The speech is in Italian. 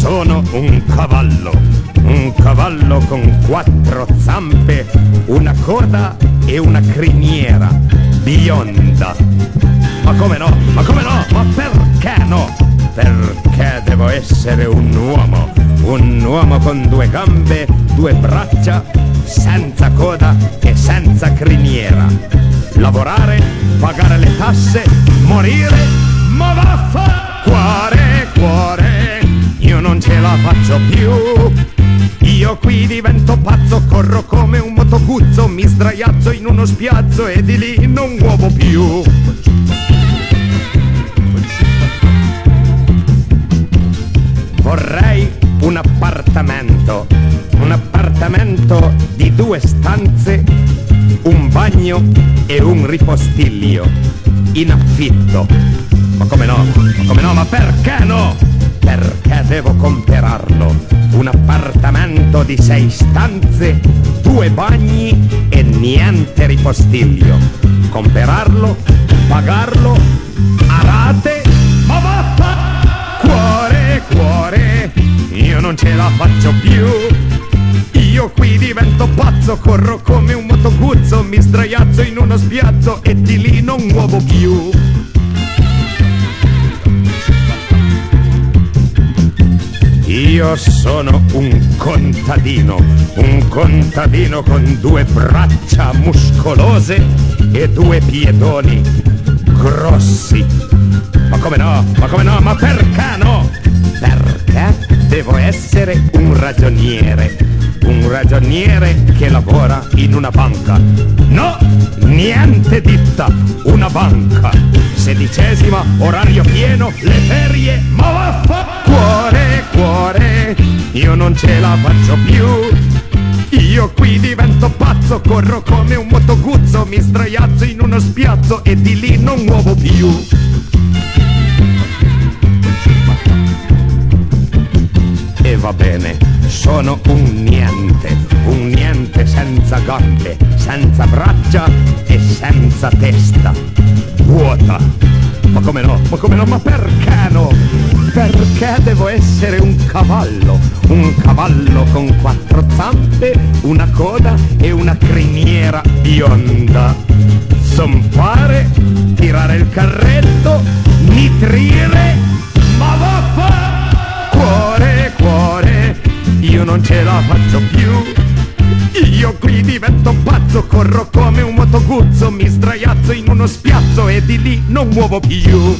Sono un cavallo con 4 zampe, una coda e una criniera bionda. Ma come no? Ma come no? Ma perché no? Perché devo essere un uomo con 2 gambe, 2 braccia, senza coda e senza criniera. Lavorare, pagare le tasse, morire, ma vaffa! Cuore, io non ce la faccio più. Io qui divento pazzo, corro come un motocuzzo, mi sdraiazzo in uno spiazzo e di lì non muovo più. Vorrei un appartamento di 2 stanze, un bagno e un ripostiglio, in affitto. Ma come no? Ma perché no? Perché devo comprarlo? Un appartamento di 6 stanze, 2 bagni e niente ripostiglio. Comprarlo, pagarlo, a rate, ma vaffa! Cuore, io non ce la faccio più. Io qui divento pazzo, corro come un motocuzzo, mi sdraiazzo in uno spiazzo e di lì non muovo più. Io sono un contadino con 2 braccia muscolose e 2 piedoni grossi. Ma come no? Ma perché no? Perché devo essere un ragioniere che lavora in una banca. No, niente ditta, una banca. 16ª, orario pieno, le ferie, ma vaffa! Cuore, io non ce la faccio più. Io qui divento pazzo, corro come un motoguzzo, mi sdraiazzo in uno spiazzo e di lì non muovo più. E va bene, sono un niente senza gambe, senza braccia e senza testa, vuota. Ma come no? Ma perché no? Perché devo essere un cavallo con 4 zampe, una coda e una criniera bionda. Zompare, tirare il carretto, nitrire, ma vaffa! Cuore, io non ce la faccio più. Io qui divento pazzo, corro come un motoguzzo, mi sdraiazzo in uno spiazzo e di lì non muovo più.